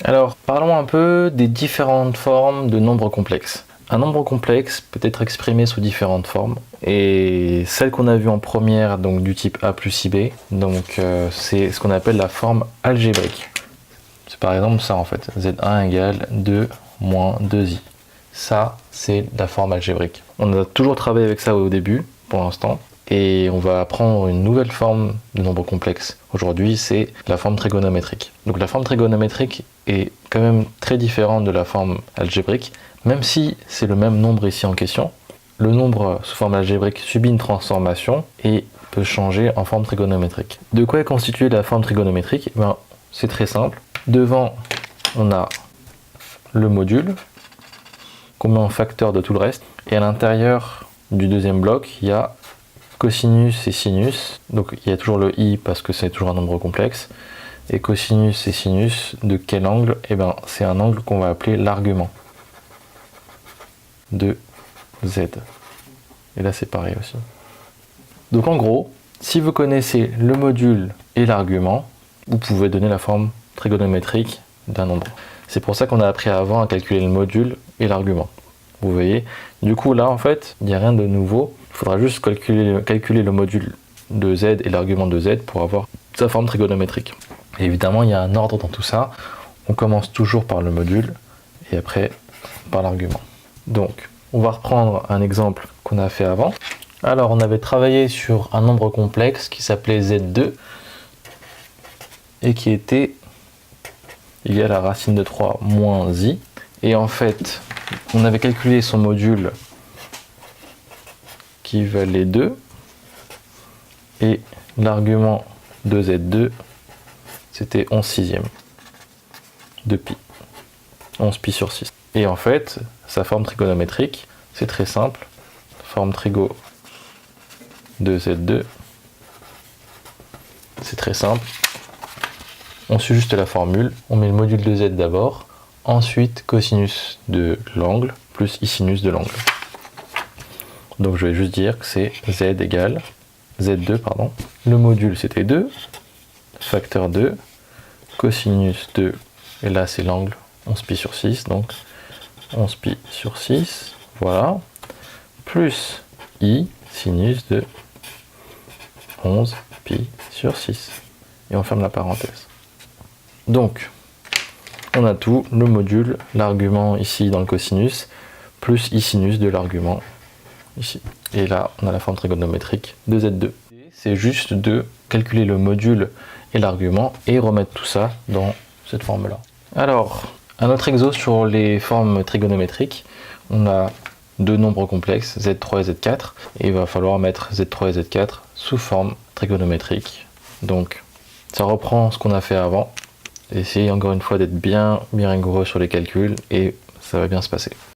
Alors, parlons un peu des différentes formes de nombres complexes. Un nombre complexe peut être exprimé sous différentes formes, et celle qu'on a vue en première, donc du type a plus ib, donc c'est ce qu'on appelle la forme algébrique. C'est par exemple ça en fait, z1 égale 2 moins 2i. Ça, c'est la forme algébrique. On a toujours travaillé avec ça au début, pour l'instant, et on va apprendre une nouvelle forme de nombre complexe. Aujourd'hui, c'est la forme trigonométrique. Donc la forme trigonométrique est quand même très différente de la forme algébrique, même si c'est le même nombre ici en question. Le nombre sous forme algébrique subit une transformation et peut changer en forme trigonométrique. De quoi est constituée la forme trigonométrique? C'est très simple. Devant, on a le module, qu'on met en facteur de tout le reste. Et à l'intérieur du deuxième bloc, il y a cosinus et sinus. Donc il y a toujours le i parce que c'est toujours un nombre complexe. Et cosinus et sinus, de quel angle? Eh bien, c'est un angle qu'on va appeler l'argument de z. Et là, c'est pareil aussi. Donc en gros, si vous connaissez le module et l'argument, vous pouvez donner la forme trigonométrique d'un nombre. C'est pour ça qu'on a appris avant à calculer le module et l'argument. Vous voyez? Du coup, là, en fait, il n'y a rien de nouveau. Il faudra juste calculer le module de z et l'argument de z pour avoir sa forme trigonométrique. Et évidemment, il y a un ordre dans tout ça. On commence toujours par le module et après par l'argument. Donc, on va reprendre un exemple qu'on a fait avant. Alors, on avait travaillé sur un nombre complexe qui s'appelait z2 et qui était égal à la racine de 3 moins i. Et en fait, on avait calculé son module qui valait 2 et l'argument de z2 c'était 11 sixièmes de pi, 11 pi sur 6. Et en fait, sa forme trigonométrique, c'est très simple, forme trigo de z2, c'est très simple. On suit juste la formule, on met le module de z d'abord, ensuite cosinus de l'angle plus isinus de l'angle. Donc je vais juste dire que c'est z égale z2, pardon. Le module c'était 2, facteur 2, cosinus 2, et là c'est l'angle 11 pi sur 6, donc 11 pi sur 6, voilà, plus i sinus de 11 pi sur 6. Et on ferme la parenthèse. Donc, on a tout, le module, l'argument ici dans le cosinus, plus i sinus de l'argument ici. Et là, on a la forme trigonométrique de z2. C'est juste de calculer le module et l'argument et remettre tout ça dans cette forme-là. Alors, un autre exo sur les formes trigonométriques. On a deux nombres complexes, z3 et z4, et il va falloir mettre z3 et z4 sous forme trigonométrique. Donc, ça reprend ce qu'on a fait avant. Essayez encore une fois d'être bien rigoureux sur les calculs et ça va bien se passer.